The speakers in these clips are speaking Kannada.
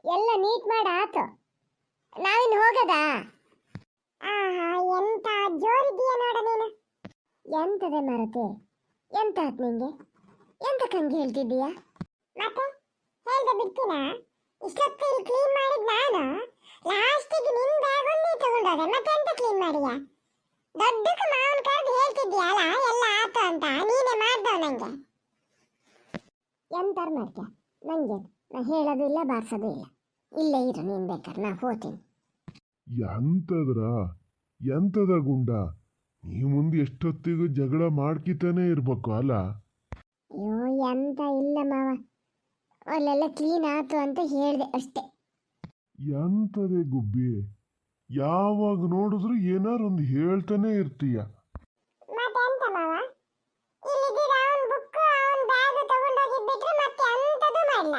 ಎಲ್ಲ ನೀಟ್ ಮಾಡ ಆತು. ನಾವಿನ್ ಹೋಗದ? ಆಹಾ, ಎಂತ ಜೋರಿದೀಯ ನೋಡ ನೀನು. ಎಂತದೆ ಮರತೆ, ಎಂತ ಆತ್ ನಿಂಗೆ? ಎಂತ ಕಂಗೆ ಹೇಳ್ತಿದ್ದೀಯ? ಮತ್ತೆ ಹೇಳ್ದೆ ಬಿಡ್ತೀನ? ಇಷ್ಟೊತ್ತು ಇಲ್ಲಿ ಕ್ಲೀನ್ ಮಾಡಿದ್ ನಾನು, ಲಾಸ್ಟಿಗೆ ನಿನ್ ಬ್ಯಾಗ್ ಒಂದೇ ತಗೊಂಡೋದೆ. ಮತ್ತೆ ಎಂತ ಕ್ಲೀನ್ ಮಾಡಿಯ? ದೊಡ್ಡಕ್ಕೆ ಮಾವನ ಕರೆದು ಹೇಳ್ತಿದ್ದೀಯ ಅಲ್ಲ ಎಲ್ಲ ಆತು ಅಂತ, ನೀನೇ ಮಾಡ್ದವ ನಂಗೆ. ಎಂತಾರು ಮಾಡ್ತೀಯ? ನಂಗೆ ನಾ ಹೇಳೋದು ಇಲ್ಲ, ಬಾರ್ಸೋದು ಇಲ್ಲ. ಇಲ್ಲೇ ಇರು ನೀನ್ ಬೇಕಾದ್ರೆ, ನಾ ಹೋಗ್ತೀನಿ. ಎಂತದ ಗುಂಡ, ನೀವು ಮುಂದೆ ಎಷ್ಟೊತ್ತಿಗೂ ಜಗಳ ಮಾಡ್ಕಿತಾನೆ ಇರ್ಬೇಕು ಅಲ್ಲ? ಅಯ್ಯೋ ಎಂತ ಇಲ್ಲ ಮಾವ, ಅಲ್ಲೆಲ್ಲ ಕ್ಲೀನ್ ಆತು ಅಂತ ಹೇಳ್ದೆ ಅಷ್ಟೇ. ಎಂತದೆ ಗುಬ್ಬಿ, ಯಾವಾಗ ನೋಡಿದ್ರು ಏನಾರೊಂದು ಹೇಳ್ತಾನೆ ಇರ್ತೀಯ. ಮತ್ತೆಂತ ಮಾವ, ಇಲ್ಲಿದ್ದೀರ ಅವನ್ ಬುಕ್ ಅವನ್ ಬ್ಯಾಗ್ ತಗೊಂಡೋಗಿದ್ಬಿಟ್ರೆ ಮತ್ತೆ ಎಂತದು ಮಾಡಲ್ಲ,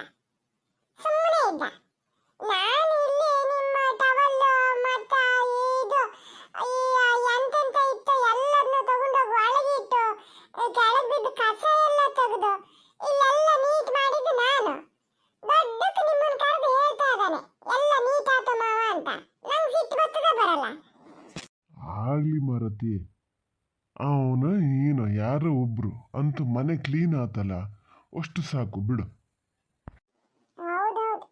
ಸುಮ್ಮನೆ ಇದ್ದ. ನಾನು ಇಲ್ಲಿ ನಿಮ್ಮ ಟವಲ್ ಮತ್ತ ಇದು ಎಂತೆಂತ ಇತ್ತು ಎಲ್ಲದನ್ನು ತಗೊಂಡೋಗಿ ಒಳಗೆ ಇಟ್ಟು ಕೆಳಗೆ ಬಿದ್ದು ಕಸ ಎಲ್ಲ ತೆಗೆದು ಇಲ್ಲೆಲ್ಲ ನೀಟ್ ಮಾಡಿದ್ದು ನಾನು. ದೊಡ್ಡಕ್ಕೆ ನಿಮ್ಮನ್ನ ಕರೆದು ಹೇಳ್ತಾ ಇದ್ದಾನೆ ಎಲ್ಲ ನೀಟ್ ಆತು ಮಾವ ಅಂತ. ನಂಗೆ ಸಿಟ್ಟು ಬರ್ತದೆ ಬರಲ್ಲ. ಆಗ್ಲಿ ಮರತಿ, ಅವನ ಏನೋ ಯಾರೋ ಒಬ್ರು ಅಂತೂ ಮನೆ ಕ್ಲೀನ್ ಆತಲ್ಲ, ಅಷ್ಟು ಸಾಕು ಬಿಡು. ಹೌದೌದು,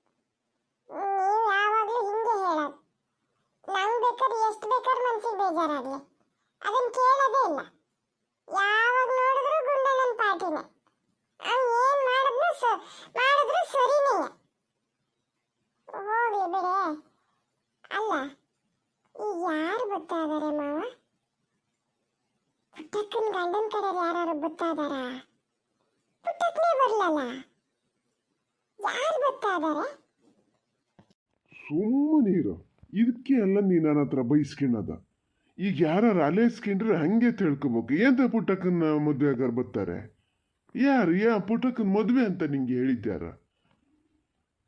ನೀವು ಯಾವಾಗಲೂ ಹಿಂಗೆ ಹೇಳೋದು. ನಂಗೆ ಬೇಕಾದ್ರೆ ಎಷ್ಟು ಬೇಕಾದ್ರೂ ಮನ್ಸಿಗೆ ಬೇಜಾರಾಗಲಿ, ಅದನ್ನ ಕೇಳೋದೇ ಇಲ್ಲ. ಯಾವಾಗ ನೋಡಿದ್ರು ಗುಂಡಣ್ಣನ ಪಾರ್ಟಿನೇ. ಅವ್ನು ಏನು ಮಾಡಿದ್ರು ಸರಿನೇ. ಹೋಗ್ಲಿ ಬಿಡೆ. ಅಲ್ಲ, ಈಗ ಯಾರು ಬರ್ತಾ ಇದಾರೆ ಮಾವ? ಪುಟ್ಟಕ್ಕನ ಗಂಡನ ಕಡೆಯವ್ರು ಯಾರು ಬರ್ತಾ ಇದಾರ? ಪುಟ್ಟಕ್ಕನೇ ಬರ್ಲಲ್ಲ, ಯಾರು ಬರ್ತಾ ಇದಾರೆ? ಸುಮ್ಮನೀರು, ಇದಕ್ಕೆ ಎಲ್ಲ ನೀ ನನ್ನ ಹತ್ರ ಬೈಸ್ಕಿಣದ. ಈಗ ಯಾರು ಅಲೇಸ್ಕೊಂಡ್ರೆ ಹಂಗೆ ತಿಳ್ಕೊಬೇಕು. ಎಂತ ಪುಟ್ಟಕ್ಕನ ಮದುವೆ ಆಗಾರ ಬರ್ತಾರೆ? ಯಾರು ಪುಟ್ಟಕ್ಕನ ಮದುವೆ ಅಂತ ನಿಂಗೆ ಹೇಳಿದ್ಯಾರ?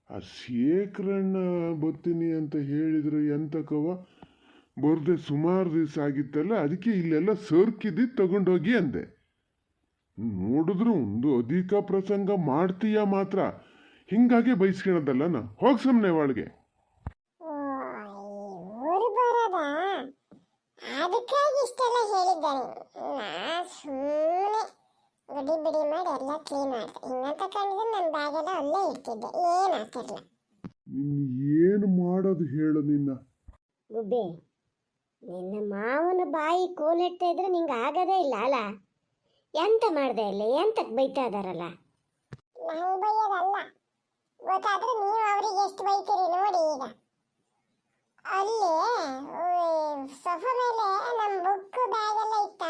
ಆ ಶೇಖರಣ್ಣ ಬರ್ತೀನಿ ಅಂತ ಹೇಳಿದ್ರು ಎಂತಕವ, ಬರ್ದೆ ಸುಮಾರು ದಿವಸ ಆಗಿತ್ತಲ್ಲ, ಅದಕ್ಕೆ ಇಲ್ಲೆಲ್ಲ ಸರ್ಕಿದ್ದು ತಗೊಂಡೋಗಿ ಅಂದೆ. ನೋಡಿದ್ರು ಒಂದು ಅಧಿಕ ಪ್ರಸಂಗ ಮಾಡ್ತೀಯ ಮಾತ್ರ, ಹಿಂಗಾಗಿ ಬೈಸ್ಕೊಳದಲ್ಲ. ನಾ ಹೋಗ್ ಸುಮ್ಮನೆ ಒಳಗೆ. ಅದಕ್ಕಾಗಿ ಇಷ್ಟೆಲ್ಲ ಹೇಳಿದ್ದಾನೆ. ನಾ ಸುಮ್ಮನೆ ಗಡಿ ಬಿಡಿ ಮಾಡಿ ಎಲ್ಲ ಕ್ಲೀನ್ ಮಾಡಿದೆ. ಹಿಂಗ ತಗೊಂಡಿದ್ದು ನನ್ನ ಬ್ಯಾಗೆಲ್ಲ ಅಲ್ಲೇ ಇಟ್ಟಿದ್ದೆ, ಏನು ಆಗ್ತಿರ್ಲಿಲ್ಲ. ಏನು ಮಾಡೋದು ಹೇಳು ನಿನ್ನ? ಗುಬ್ಬಿ, ನಿನ್ನ ಮಾವನ ಬಾಯಿ ಕೋಲೆಟ್ತಾ ಇದ್ರೆ ನಿಂಗೆ ಆಗದೇ ಇಲ್ಲ ಅಲ್ಲ? ಎಂತ ಮಾಡ್ದೆ ಇಲ್ಲ, ಎಂತಕ್ಕೆ ಬೈತಾ ಇದಾರಲ್ಲ? ನಂಗೆ ಬೈಯೋದಲ್ಲ, ಗೊತ್ತಾದ್ರೆ ನೀವು ಅವರಿಗೆ ಎಷ್ಟು ಬೈತೀರಿ ನೋಡಿ. ಈಗ ಅಲ್ಲಿ ಸೋಫಾ ಮೇಲೆ ನಮ್ಮ ಬುಕ್ ಬ್ಯಾಗ್ ಎಲ್ಲ ಇತ್ತ,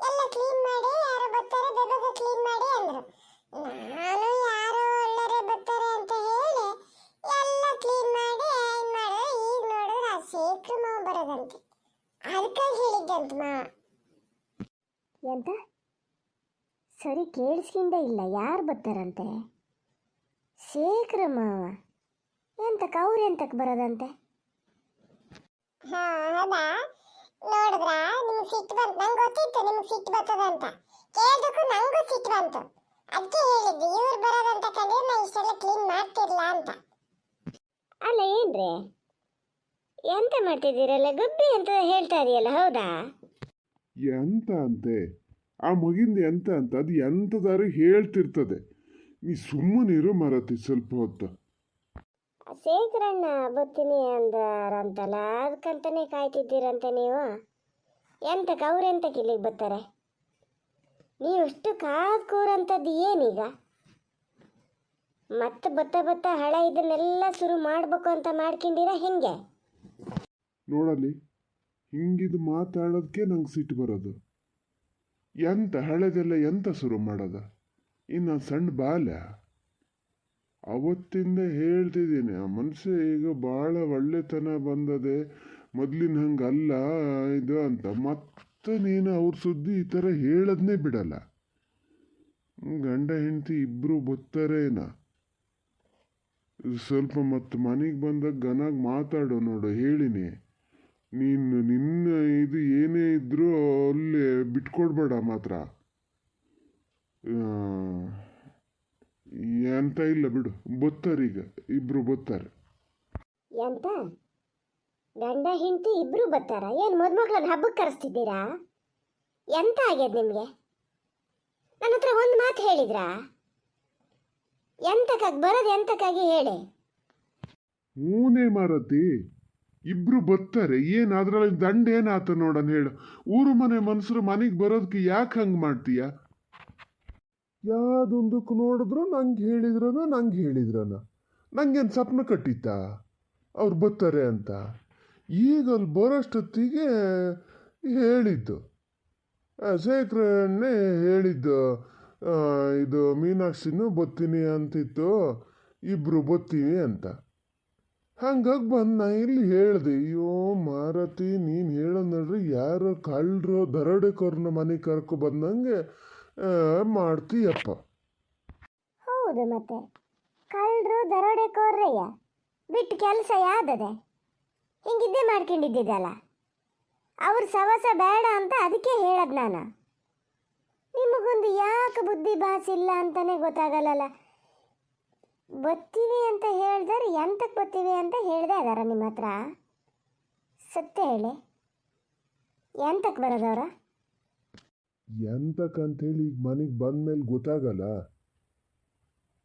ಎಲ್ಲ ಕ್ಲೀನ್ ಮಾಡಿ ಯಾರು ಬರ್ತಾರೆ ಬೇಗ ಕ್ಲೀನ್ ಮಾಡಿ ಅಂದ್ರು. ನಾನು ಯಾರು ಎಲ್ಲರೇ ಬರ್ತಾರೆ ಅಂತ ಹೇಳಿ ಎಲ್ಲ ಕ್ಲೀನ್ ಮಾಡಿ ಮಾಡಿದ್ರೆ ಈಗ ನೋಡಿದ್ರೆ ಆ ಶೇಖರ್ ಮಾವ ಬರೋದಂತೆ. ಅದಕ್ಕಾಗಿ ಹೇಳಿದ್ದಂತ ಮಾವ. ಎಂತ ಸರಿ ಕೇಳಿಸ್ಕೊಂಡೇ ಇಲ್ಲ, ಯಾರು ಬರ್ತಾರಂತೆ? ಶೇಖರ ಮಾವ ಎಂತಕ್ಕೆ ಅವ್ರು ಎಂತಕ್ಕೆ ಬರೋದಂತೆ? ಹೌದಾ, ನೋಡಿದ್ರಾ ನಿಮ್ಗೆ ಸಿಟ್ಟು ಬಂತು. ನಂಗೆ ಗೊತ್ತಿತ್ತು ನಿಮ್ಗೆ ಸಿಟ್ಟು ಬರ್ತದ ಅಂತ. ಕೇಳಿದಕ್ಕೂ ನಂಗೂ ಸಿಟ್ಟು ಬಂತು. ಅದಕ್ಕೆ ಹೇಳಿದ್ದು ಇವ್ರು ಬರೋದಂತ ಕಂಡ್ರೆ ನಾ ಇಷ್ಟೆಲ್ಲ ಕ್ಲೀನ್ ಮಾಡ್ತಿರ್ಲ ಅಂತ. ಅಲ್ಲ ಏನ್ರಿ ಎಂತ ಮಾಡ್ತಿದ್ದೀರಲ್ಲ ಗುಬ್ಬಿ ಅಂತ ಹೇಳ್ತಾ ಇದೆಯಲ್ಲ, ಹೌದಾ? ಎಂತ ಅಂತೆ ಆ ಮಗಿಂದ, ಎಂತ ಅಂತ ಅದು ಎಂತದಾರು ಹೇಳ್ತಿರ್ತದೆ. ನೀ ಸುಮ್ಮನಿರು ಮರತಿ ಸ್ವಲ್ಪ ಹೊತ್ತು. ಶೇಖರಣ್ಣ ಬರ್ತೀನಿ ಅಂದ್ರಂತಲ್ಲ, ಅದಕ್ಕಂತಾನೆ ಕಾಯ್ತಿದ್ದೀರಂತೆ ನೀವು. ಎಂತಕ್ಕೆ ಅವ್ರೆಂತಕ್ಕೆ ಇಲ್ಲಿಗೆ ಬರ್ತಾರೆ? ನೀವು ಅಷ್ಟು ಕಾದ್ ಕೂರಂಥದ್ದು ಏನೀಗ? ಮತ್ತೆ ಬತ್ತ ಹಳೆ ಇದನ್ನೆಲ್ಲ ಶುರು ಮಾಡ್ಬೇಕು ಅಂತ ಮಾಡ್ಕೊಂಡಿರ ಹೆಂಗೆ? ನೋಡಲಿ, ಹಿಂಗಿದು ಮಾತಾಡೋದಕ್ಕೆ ನಂಗೆ ಸಿಟ್ಟು ಬರೋದು. ಎಂತ ಹಳೆದೆಲ್ಲ ಎಂತ ಶುರು ಮಾಡೋದ? ಇನ್ನು ಸಣ್ಣ ಬಾಲ್ಯ. ಅವತ್ತಿಂದ ಹೇಳ್ತಿದ್ದೀನಿ, ಆ ಮನುಷ್ಯ ಈಗ ಭಾಳ ಒಳ್ಳೆತನ ಬಂದದೆ, ಮೊದಲಿನ ಹಂಗಲ್ಲ ಇದು ಅಂತ. ಮತ್ತೆ ನೀನು ಅವ್ರ ಸುದ್ದಿ ಈ ಥರ ಹೇಳೋದನ್ನೇ ಬಿಡಲ್ಲ. ಗಂಡ ಹೆಂಡತಿ ಇಬ್ಬರು ಬರ್ತಾರೇನ? ಸ್ವಲ್ಪ ಮತ್ತೆ ಮನೆಗೆ ಬಂದಾಗ ಗನಾಗಿ ಮಾತಾಡೋ ನೋಡು, ಹೇಳಿನಿ. ನೀನು ನಿನ್ನ ಇದು ಏನೇ ಇದ್ರೂ ಅಲ್ಲಿ ಬಿಟ್ಕೊಡ್ಬೇಡ ಮಾತ್ರ. ಎಂತ ಇಲ್ಲ ಬಿಡು, ಬತ್ತಾರೀಗ ಇಬ್ರು ಬತ್ತಾರೆ. ಎಂತ ಗಂಡ ಹೆಂಡತಿ ಇಬ್ರು ಬರ್ತಾರ? ಏನು ಮದುಮಗಳನ್ನ ಹಬ್ಬಕ್ಕೆ ಕರೆಸ್ತಿದ್ದೀರಾ? ಎಂತ ಆಗ್ಯದ ನಿಮಗೆ? ನನ್ನ ಹತ್ರ ಒಂದು ಮಾತು ಹೇಳಿದ್ರಾ? ಎಂತಕ್ಕಾಗಿ ಬರೋದು, ಎಂತಕ್ಕಾಗಿ ಹೇಳಿ. ಹೂನೇ ಮಾರತಿ, ಇಬ್ರು ಬತ್ತಾರೆ. ಏನು ಅದ್ರಲ್ಲಿ ದಂಡ ಏನಾತ ನೋಡನ್ ಹೇಳು. ಊರು ಮನೆ ಮನುಷ್ಯರು ಮನೆಗೆ ಬರೋದಕ್ಕೆ ಯಾಕೆ ಹಂಗೆ ಮಾಡ್ತೀಯ? ಯಾವುದೊಂದಕ್ಕೆ ನೋಡಿದ್ರು ನಂಗೆ ಹೇಳಿದ್ರನ ನಂಗೇನು ಸ್ವಪ್ನ ಕಟ್ಟಿತ್ತ ಅವ್ರು ಬರ್ತಾರೆ ಅಂತ? ಈಗ ಅಲ್ಲಿ ಬರೋಷ್ಟೊತ್ತಿಗೆ ಹೇಳಿದ್ದು ಶೇಖರನ್ನೇ ಹೇಳಿದ್ದು, ಇದು ಮೀನಾಕ್ಷಿನೂ ಬತ್ತೀನಿ ಅಂತಿತ್ತು, ಇಬ್ರು ಬತ್ತೀವಿ ಅಂತ. ಹಂಗಾಗಿ ಬಂದು ನಾ ಇಲ್ಲಿ ಹೇಳಿದೆ, ಅಯ್ಯೋ ಮಾರತಿ ನೀನು ಹೇಳೋದು ನೋಡ್ರಿ, ಯಾರೋ ಕಳ್ಳರು ದರೋಡೆಕೋರನ್ನ ಮನೆಗೆ ಕರ್ಕೊ ಬಂದಂಗೆ ಮಾಡ್ತೀಯಪ್ಪ. ಹೌದು, ಮತ್ತೆ ಕಳ್ಳರು ದರೋಡೆಕೋರ್ರಯ್ಯ ಬಿಟ್ಟು ಕೆಲಸ ಯಾವ್ದದೆ? ಹಿಂಗಿದ್ದೇ ಮಾಡ್ಕೊಂಡಿದ್ದಿದ್ದಲ್ಲ. ಅವ್ರ ಸವಸ ಬೇಡ ಅಂತ ಅದಕ್ಕೆ ಹೇಳದ್ ನಾನು. ನಿಮಗೊಂದು ಯಾಕೆ ಬುದ್ಧಿ ಬಾಸಿಲ್ಲ ಅಂತಾನೆ ಗೊತ್ತಾಗಲ್ಲಲ್ಲ. ಬತ್ತೀವಿ ಅಂತ ಹೇಳ್ದಾರೆ, ಎಂತಕ್ಕೆ ಬತ್ತೀವಿ ಅಂತ ಹೇಳ್ದೆ ಅದಾರ ನಿಮ್ಮ ಹತ್ರ? ಸತ್ಯ ಹೇಳಿ, ಎಂತಕ್ಕೆ ಬರೋದವ್ರ? ಎಂತಕ್ಕಂಥೇಳಿ ಈಗ ಮನೆಗೆ ಬಂದ್ಮೇಲೆ ಗೊತ್ತಾಗಲ್ಲ.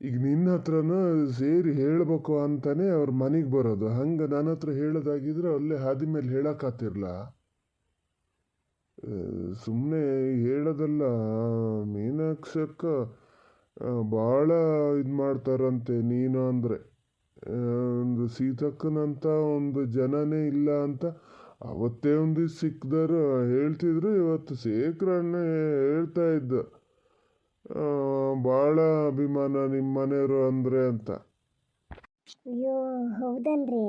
ಈಗ ನಿನ್ನ ಹತ್ರನ ಸೇರಿ ಹೇಳಬೇಕು ಅಂತಾನೆ ಅವ್ರ ಮನೆಗೆ ಬರೋದು. ಹಂಗೆ ನನ್ನ ಹತ್ರ ಹೇಳೋದಾಗಿದ್ರೆ ಅಲ್ಲೇ ಹಾದಿ ಮೇಲೆ ಹೇಳಕ್ಕಾತಿರ್ಲ. ಸುಮ್ಮನೆ ಹೇಳೋದಲ್ಲ. ಮೀನಾಕ್ಷಕ್ಕ ಭಾಳ ಇದು ಮಾಡ್ತಾರಂತೆ ನೀನು ಅಂದರೆ. ಒಂದು ಸೀತಕ್ಕನಂತ ಒಂದು ಜನನೇ ಇಲ್ಲ ಅಂತ ಅವತ್ತೇ ಒಂದು ಸಿಕ್ಕಿದರು ಹೇಳ್ತಿದ್ರು. ಇವತ್ತು ಶೇಖರಣ್ಣ ಹೇಳ್ತಾ ಇದ್ದ, ಭಾಳ ಅಭಿಮಾನ ನಿಮ್ಮ ಮನೆಯವರು ಅಂದರೆ ಅಂತ. ಅಯ್ಯೋ ಹೌದನ್ರಿ,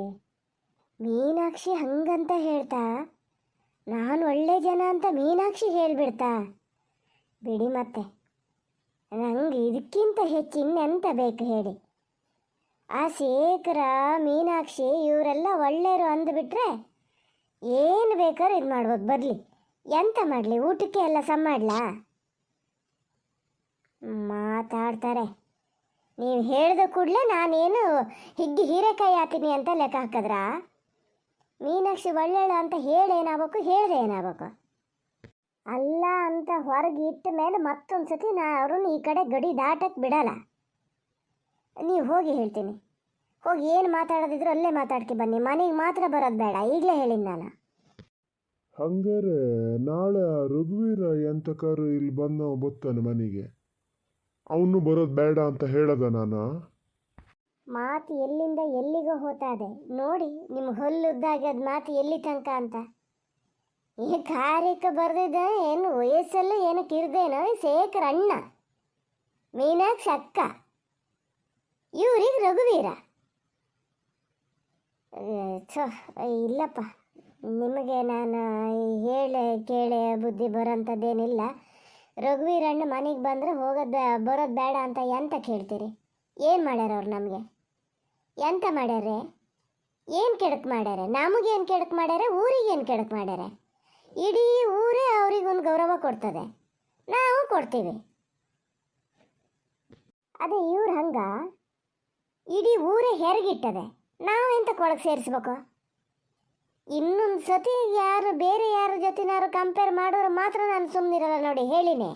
ಮೀನಾಕ್ಷಿ ಹಂಗಂತ ಹೇಳ್ತಾ ನಾನು ಒಳ್ಳೆ ಜನ ಅಂತ ಮೀನಾಕ್ಷಿ ಹೇಳ್ಬಿಡ್ತಾ? ಬಿಡಿ ಮತ್ತೆ, ನಂಗೆ ಇದಕ್ಕಿಂತ ಹೆಚ್ಚು ಇನ್ನೆಂತ ಬೇಕು ಹೇಳಿ? ಆ ಶೇಖರ, ಮೀನಾಕ್ಷಿ ಇವರೆಲ್ಲ ಒಳ್ಳೆಯರು ಅಂದುಬಿಟ್ರೆ ಏನು ಬೇಕಾದ್ರೂ ಇದು ಮಾಡ್ಬೋದು. ಬರಲಿ, ಎಂತ ಮಾಡಲಿ? ಊಟಕ್ಕೆ ಎಲ್ಲ ಸಮ ಮಾಡ್ಲಾ? ಮಾತಾಡ್ತಾರೆ. ನೀವು ಹೇಳಿದ ಕೂಡಲೇ ನಾನೇನು ಹಿಗ್ಗಿ ಹೀರೆಕಾಯಿ ಹಾತೀನಿ ಅಂತ ಲೆಕ್ಕ ಹಾಕಿದ್ರಾ? ಮೀನಾಕ್ಷಿ ಒಳ್ಳೆಯಳು ಅಂತ ಹೇಳಿ ಏನಾಗಬೇಕು, ಹೇಳ್ದೆ ಏನಾಗಬೇಕು? ಅಲ್ಲ ಅಂತ ಹೊರಗೆ ಇಟ್ಟ ಮೇಲೆ ಮತ್ತೊಂದು ಸತಿ ನಾ ಅವ್ರನ್ನ ಈ ಕಡೆ ಗಡಿ ದಾಟಕ್ಕೆ ಬಿಡಲ್ಲ. ನೀವು ಹೋಗಿ, ಹೇಳ್ತೀನಿ, ಹೋಗಿ ಏನು ಮಾತಾಡೋದಿದ್ರು ಅಲ್ಲೇ ಮಾತಾಡ್ಕೆ ಬನ್ನಿ, ಮನೆಗೆ ಮಾತ್ರ ಬರೋದು ಬೇಡ, ಈಗಲೇ ಹೇಳಿನಿ ನಾನು. ಹಂಗಾರೆ ನಾಳೆ ರಘುವೀರ ಎಂತಕಾರು ಇಲ್ಲಿ ಬಂದು ಬತ್ತಾನೆ ಮನೆಗೆ, ಅವನು ಬರೋದು ಬೇಡ ಅಂತ ಹೇಳದ ನಾನು? ಮಾತು ಎಲ್ಲಿಂದ ಎಲ್ಲಿಗೋ ಹೋತಾದೆ ನೋಡಿ. ನಿಮ್ಮ ಹೊಲ್ಲುದ್ದಾಗ್ಯದ ಮಾತು ಎಲ್ಲಿ ತನಕ ಅಂತ. ಈ ಕಾರ್ಯಕ್ಕೆ ಬರ್ದಿದ್ದ ಏನು ವಯಸ್ಸಲ್ಲೂ ಏನಕ್ಕೆ ಇರ್ದೇನೋ ಶೇಖರ್ ಅಣ್ಣ, ಮೀನಾಕ್ಷಿ ಅಕ್ಕ, ಇವ್ರಿಗೆ ರಘುವೀರ. ಇಲ್ಲಪ್ಪ, ನಿಮಗೆ ನಾನು ಹೇಳೆ ಕೇಳೆ ಬುದ್ಧಿ ಬರೋಂಥದ್ದೇನಿಲ್ಲ. ರಘುವೀರಣ್ಣ ಮನೆಗೆ ಬಂದರೆ ಬರೋದು ಬೇಡ ಅಂತ ಎಂತಕ್ಕೆ ಹೇಳ್ತೀರಿ? ಏನು ಮಾಡ್ಯಾರ ಅವ್ರು ನಮಗೆ? ಎಂತ ಮಾಡ್ಯಾರೆ? ಏನು ಕೆಡಕ್ ಮಾಡ್ಯಾರೆ? ನಮಗೇನು ಕೆಡಕ್ ಮಾಡ್ಯಾರೆ? ಊರಿಗೇನು ಕೆಡಕ್ ಮಾಡ್ಯಾರೆ? ಇಡೀ ಊರೇ ಅವ್ರಿಗೊಂದು ಗೌರವ ಕೊಡ್ತದೆ, ನಾವು ಕೊಡ್ತೀವಿ. ಅದೇ ಇವ್ರು ಹಂಗ ಇಡೀ ಊರೇ ಹೆರಗಿಟ್ಟದೆ, ನಾವೆಂತ ಕೊಳಗೆ ಸೇರಿಸ್ಬೇಕು? ಇನ್ನೊಂದು ಸತಿ ಬೇರೆ ಯಾರ ಜೊತೆನಾರು ಕಂಪೇರ್ ಮಾಡಿದ್ರೆ ಮಾತ್ರ ನಾನು ಸುಮ್ಮನಿರಲ್ಲ ನೋಡಿ, ಹೇಳಿನೇ.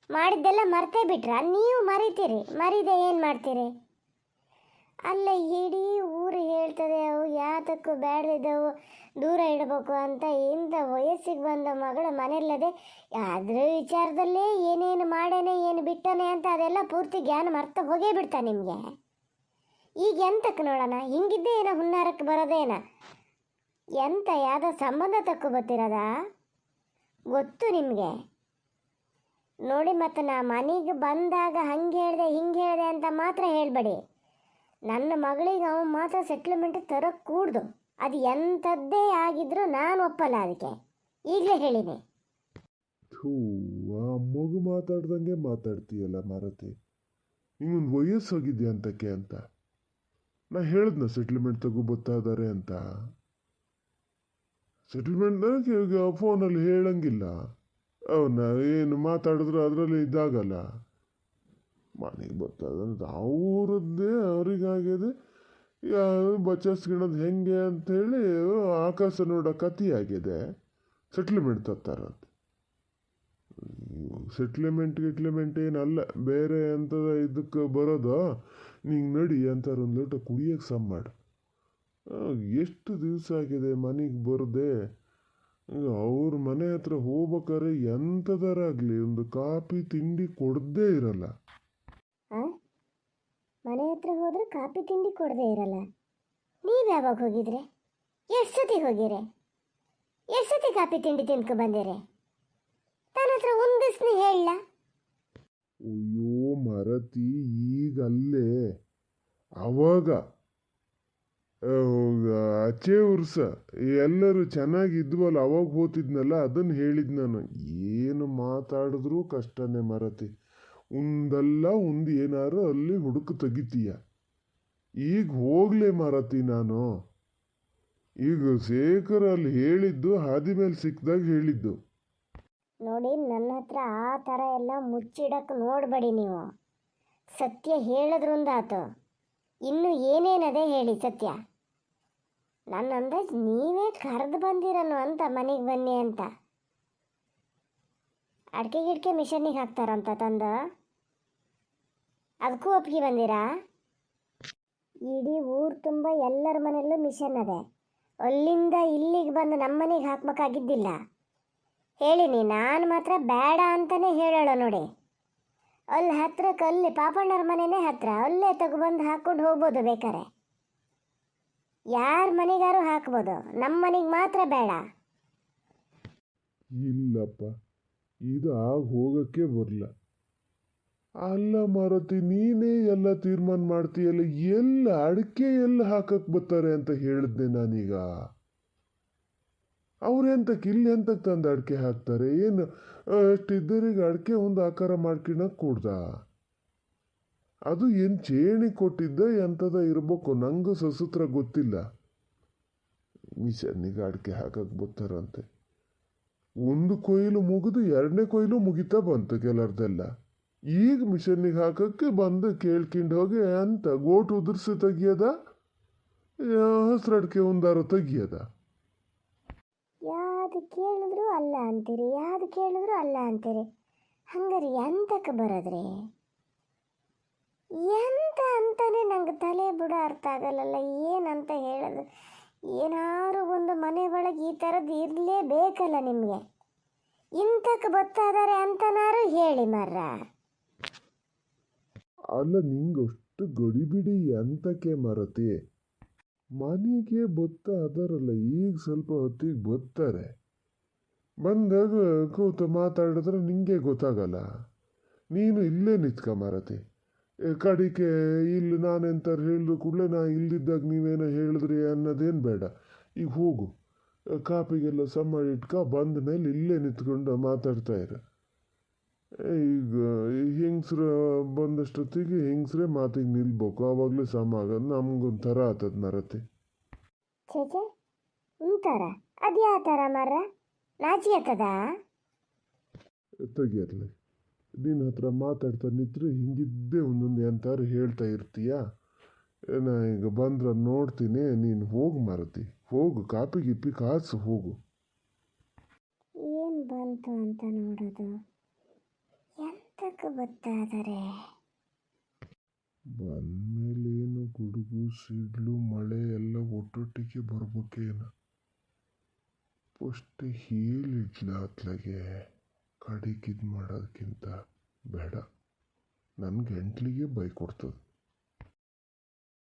ಮಾಡಿದ್ದೆಲ್ಲ ಮರ್ತೇ ಬಿಟ್ರ? ನೀವು ಮರಿತೀರಿ, ಮರಿದೆ ಏನು ಮಾಡ್ತೀರಿ? ಅಲ್ಲ, ಇಡೀ ಊರು ಹೇಳ್ತದೆ ಅವು ಯಾತಕ್ಕೂ ಬೇಡದಿದ್ದವು ದೂರ ಇಡಬೇಕು ಅಂತ. ಇಂಥ ವಯಸ್ಸಿಗೆ ಬಂದ ಮಗಳ ಮನೆಯಲ್ಲದೆ ಅದ್ರ ವಿಚಾರದಲ್ಲೇ ಏನೇನು ಮಾಡೇನೆ ಏನು ಬಿಟ್ಟನೆ ಅಂತ ಅದೆಲ್ಲ ಪೂರ್ತಿ ಜ್ಞಾನ ಮರ್ತ ಹೋಗೇ ಬಿಡ್ತಾ ನಿಮಗೆ. ಈಗ ಎಂತಕ್ಕೆ ನೋಡೋಣ, ಹಿಂಗಿದ್ದೇ ಏನೋ ಹುನ್ನಾರಕ್ಕೆ ಬರೋದೇನ? ಎಂತ ಯಾವುದೋ ಸಂಬಂಧ ತಕ್ಕೊ ಬರ್ತಿರೋದ ಗೊತ್ತು ನಿಮಗೆ ನೋಡಿ. ಮತ್ತು ನಾ ಮನೆಗೆ ಬಂದಾಗ ಹಂಗೆ ಹೇಳಿದೆ ಹಿಂಗೆ ಹೇಳಿದೆ ಅಂತ ಮಾತ್ರ ಹೇಳಬೇಡಿ. ನನ್ನ ಮಗಳಿಗೆ ಅವನು ಮಾತ್ರ ಸೆಟ್ಲ್ಮೆಂಟ್ ತರೋಕ್ಕೆ ಕೂಡ್ದು, ಅದು ಎಂಥದ್ದೇ ಆಗಿದ್ರು ನಾನು ಒಪ್ಪಲ್ಲ ಅದಕ್ಕೆ, ಈಗಲೇ ಹೇಳಿನಿ. ಆ ಮಗು ಮಾತಾಡ್ದಂಗೆ ಮಾತಾಡ್ತೀಯಲ್ಲ ಮಾರತಿ, ನಿಂಗೊಂದು ವಯಸ್ಸೋಗಿದ್ಯಾ ಅಂತಕ್ಕೆ ಅಂತ. ನಾ ಹೇಳಿದ್ನ ಸೆಟ್ಲ್ಮೆಂಟ್ ತಗೋ ಬರ್ತಾ ಇದ್ದಾರೆ ಅಂತ. ಸೆಟ್ಲ್ಮೆಂಟ್ ಈಗ ಫೋನಲ್ಲಿ ಹೇಳಂಗಿಲ್ಲ, ಅವನ್ನ ಏನು ಮಾತಾಡಿದ್ರು ಅದರಲ್ಲಿ ಇದಾಗಲ್ಲ. ಮನೆಗೆ ಬರ್ತದಂತ ಅವ್ರದ್ದೇ ಅವ್ರಿಗಾಗಿದೆ. ಯಾರು ಬಚಾಸ್ಕೊಳೋದು ಹೆಂಗೆ ಅಂಥೇಳಿ ಆಕಾಶ ನೋಡೋ ಕತಿ ಆಗಿದೆ. ಸೆಟ್ಲ್ಮೆಂಟ್ ತತ್ತಾರಂತೆ. ಸೆಟ್ಲ್ಮೆಂಟ್ ಏನಲ್ಲ, ಬೇರೆ ಎಂಥದ ಇದಕ್ಕೆ ಬರೋದು. ನಿಂಗೆ ನಡಿ ಅಂತಾರೆ, ಒಂದು ಲೋಟ ಕುಡಿಯೋಕ್ಕೆ ಸಮ್ ಮಾಡು. ಎಷ್ಟು ದಿವಸ ಆಗಿದೆ ಮನೆಗೆ ಬರದೆ. ಅವ್ರ ಮನೆ ಹತ್ರ ಹೋಗ್ಬೇಕಾರೆ ಎಂಥದರಾಗಲಿ ಒಂದು ಕಾಫಿ ತಿಂಡಿ ಕೊಡದೇ ಇರಲ್ಲ. ಮನೆ ಹತ್ರ ಹೋದ್ರೆ ಕಾಫಿ ತಿಂಡಿ ಕೊಡದೇ ಇರಲ್ಲ. ನೀವು ಯಾವಾಗ ಹೋಗಿದ್ರೆ? ಎಷ್ಟು ಸತಿ ಹೋಗಿರೆ? ಎಷ್ಟು ಸತಿ ಕಾಫಿ ತಿಂಡಿ ತಿನ್ಕೊ ಬಂದಿರೆ? ನನ್ನ ಹತ್ರ ಒಂದಿಸ್ನಿ ಹೇಳ. ಅಯ್ಯೋ ಮರತಿ, ಈಗಲ್ಲೇ ಅವಾಗ ಅಚ್ಚೆ ಉರ್ಸ ಎಲ್ಲರೂ ಚೆನ್ನಾಗಿದ್ವಲ್ಲ ಅವಾಗ ಹೋತಿದ್ನಲ್ಲ, ಅದನ್ನು ಹೇಳಿದ್ ನಾನು. ಏನು ಮಾತಾಡಿದ್ರೂ ಕಷ್ಟನೇ ಮರತಿ. ಒಂದಲ್ಲ ಒಂದು ಏನಾರು ಅಲ್ಲಿ ಹುಡುಕು ತೆಗಿತೀಯ. ಈಗ ಹೋಗ್ಲೇ ಮರತಿ ನಾನು. ಈಗ ಶೇಖರ್ ಅಲ್ಲಿ ಹೇಳಿದ್ದು ಹಾದಿ ಮೇಲೆ ಸಿಕ್ಕಿದಾಗ ಹೇಳಿದ್ದು. ನೋಡಿ, ನನ್ನ ಹತ್ರ ಆ ಥರ ಎಲ್ಲ ಮುಚ್ಚಿಡಕ್ಕೆ ನೋಡಬೇಡಿ ನೀವು. ಸತ್ಯ ಹೇಳಿದ್ರಂದಾತು. ಇನ್ನು ಏನೇನದೇ ಹೇಳಿ ಸತ್ಯ. ನನ್ನ ಅಂದಾಜು ನೀವೇ ಕರೆದು ಬಂದಿರನು ಅಂತ ಮನೆಗೆ ಬನ್ನಿ ಅಂತ. ಅಡಿಕೆ ಗಿಡಕೆ ಮಿಷನ್ನಿಗೆ ಹಾಕ್ತಾರಂತ ತಂದು, ಅದಕ್ಕೂ ಒಪ್ಪಿಗೆ ಬಂದಿರಾ? ಇಡೀ ಊರು ತುಂಬ ಎಲ್ಲರ ಮನೆಯಲ್ಲೂ ಮಿಷನ್ ಅದೇ. ಅಲ್ಲಿಂದ ಇಲ್ಲಿಗೆ ಬಂದು ನಮ್ಮ ಮನೆಗೆ ಹಾಕ್ಬೇಕಾಗಿದ್ದಿಲ್ಲ. ಹೇಳಿನಿ, ನಾನು ಮಾತ್ರ ಬೇಡ ಅಂತಲೇ ಹೇಳೋಣ ನೋಡಿ. ಅಲ್ಲಿ ಹತ್ರಕ್ಕೆ, ಅಲ್ಲಿ ಪಾಪಣ್ಣರ ಮನೆಯೇ ಹತ್ರ, ಅಲ್ಲೇ ತಗೊಬಂದು ಹಾಕ್ಕೊಂಡು ಹೋಗ್ಬೋದು ಬೇಕಾರೆ. ಯಾರ ಮನೆಗಾರು ಹಾಕ್ಬೋದು, ನಮ್ಮ ಮನೆಗೆ ಮಾತ್ರ ಬೇಡ. ಇಲ್ಲಪ್ಪ, ಇದು ಆಗ ಹೋಗಕ್ಕೆ ಬರಲ್ಲ. ಅಲ್ಲ ಮಾರುತಿ, ನೀನೇ ಎಲ್ಲ ತೀರ್ಮಾನ ಮಾಡ್ತೀಯಲ್ಲ. ಎಲ್ಲ ಅಡಿಕೆ ಎಲ್ಲ ಹಾಕಕ್ಕೆ ಬರ್ತಾರೆ ಅಂತ ಹೇಳಿದ್ದೆ ನಾನೀಗ. ಅವ್ರೆಂತಕ್ಕೆ ಇಲ್ಲಿ ಎಂತಕ್ಕೆ ತಂದು ಅಡಿಕೆ ಹಾಕ್ತಾರೆ? ಏನು ಅಷ್ಟಿದ್ದರಿಗೆ ಅಡಿಕೆ ಒಂದು ಆಕಾರ ಮಾಡ್ಕೊಳಕ್ಕೆ ಕೊಡ್ದ? ಅದು ಏನು ಚೇಣಿ ಕೊಟ್ಟಿದ್ದ ಎಂಥದ ಇರ್ಬೇಕು, ನಂಗೂ ಸಸೂತ್ರ ಗೊತ್ತಿಲ್ಲ. ಮಿಷನ್ನಿಗೆ ಅಡಿಕೆ ಹಾಕಕ್ಕೆ ಬರ್ತಾರಂತೆ. ಒಂದು ಕೊಯ್ಲು ಮುಗಿದು ಎರಡನೇ ಕೊಯ್ಲು ಮುಗಿತಾ ಬಂತು ಕೆಲವ್ರದೆಲ್ಲ. ಈಗ ಮಿಷನ್ನಿಗೆ ಹಾಕಕ್ಕೆ ಬಂದು ಕೇಳ್ಕೊಂಡು ಹೋಗಿ ಅಂತ ಗೋಟು ಉದುರಿಸಿ ತೆಗಿಯದ, ಹಸ್ರು ಅಡಿಕೆ ಒಂದಾರು ತೆಗಿಯದ. ಯಾವುದು ಕೇಳಿದ್ರು ಅಲ್ಲ ಅಂತೀರಿ, ಯಾವುದು ಕೇಳಿದ್ರು ಅಲ್ಲ ಅಂತೀರಿ. ಹಂಗಾರೆ ಎಂತಕ್ಕೆ ಬರೋದ್ರಿ? ಎಂತ ಅಂತಾನೆ ನಂಗೆ ತಲೆ ಬುಡ ಅರ್ಥ ಆಗಲ್ಲಲ್ಲ. ಏನಂತ ಹೇಳೋದು? ಏನಾರು ಒಂದು ಮನೆ ಒಳಗೆ ಈ ಥರದ್ದು ಇರಲೇಬೇಕಲ್ಲ ನಿಮಗೆ. ಇಂತಕ್ಕೆ ಗೊತ್ತಾದರೆ ಅಂತನಾರು ಹೇಳಿ ಮರ್ರ. ಅಲ್ಲ, ನಿಂಗಷ್ಟು ಗಡಿಬಿಡಿ ಎಂತಕ್ಕೆ ಮರತಿ? ಮನೆಗೆ ಬತ್ತ ಅದರಲ್ಲ, ಈಗ ಸ್ವಲ್ಪ ಹೊತ್ತಿಗೆ ಬರ್ತಾರೆ. ಬಂದಾಗ ಕೂತು ಮಾತಾಡಿದ್ರೆ ನಿಂಗೆ ಗೊತ್ತಾಗಲ್ಲ. ನೀನು ಇಲ್ಲೇ ನಿತ್ಕ ಮರತಿ. ಕಡಿಕೆ ಇಲ್ಲಿ ನಾನೆಂತಾರೆ ಹೇಳಿದ್ರು ಕೂಡಲೇ ನಾ ಇಲ್ದಿದ್ದಾಗ ನೀವೇನೋ ಹೇಳಿದ್ರಿ ಅನ್ನೋದೇನು ಬೇಡ. ಈಗ ಹೋಗು, ಕಾಪಿಗೆಲ್ಲ ಸಮ ಇಟ್ಕ, ಬಂದ ಮೇಲೆ ಇಲ್ಲೇ ನಿಂತ್ಕೊಂಡು ಮಾತಾಡ್ತಾ ಇರ. ಈಗ ಹೆಂಗಸ್ರು ಬಂದಷ್ಟೊತ್ತಿಗೆ ಹೆಂಗಸ್ರೇ ಮಾತಿಗೆ ನಿಲ್ಬೇಕು, ಆವಾಗಲೇ ಸಮ ಆಗೋದು. ನಮ್ಗೊಂಥರ ಆತದ ಮರತಿ. ಚೇಚೆ ಉಂತಾರ? ಅದು ಯಾವ ಥರ ಮರ? ನಾಚಿ ಆತದ? ತೆಗಿಯರ್ಲಿ, ನಿನ್ನ ಹತ್ರ ಮಾತಾಡ್ತಾ ನಿಂತ್ರೆ ಹಿಂಗಿದ್ದೇ ಒಂದೊಂದು ಎಂತಾರು ಹೇಳ್ತಾ ಇರ್ತೀಯ. ನಾ ಈಗ ಬಂದ್ರೆ ನೋಡ್ತೀನಿ. ನೀನು ಹೋಗು ಮರತಿ, ಹೋಗು, ಕಾಪಿ ಗಿಪ್ಪಿ ಕಾಸು, ಹೋಗು. ಏನು ಬಂತು ಅಂತ ನೋಡೋದು. ಎಂತಕ್ಕೆ ಗೊತ್ತಾದರೆ? ಬಂದಮೇಲೇನು ಗುಡುಗು ಸಿಡ್ಲು ಮಳೆ ಎಲ್ಲ ಒಟ್ಟೊಟ್ಟಿಗೆ ಬರ್ಬೇಕೇನು? ಫಸ್ಟ್ ಹೇಳಿಡ್ಲ ಅತ್ಲಾಗೆ ಕಡಿಗೆ ಇದು ಮಾಡೋದಕ್ಕಿಂತ ಬೇಡ. ನನ್ನ ಗಂಟ್ಲಿಗೆ ಬೈ ಕೊಡ್ತದೆ.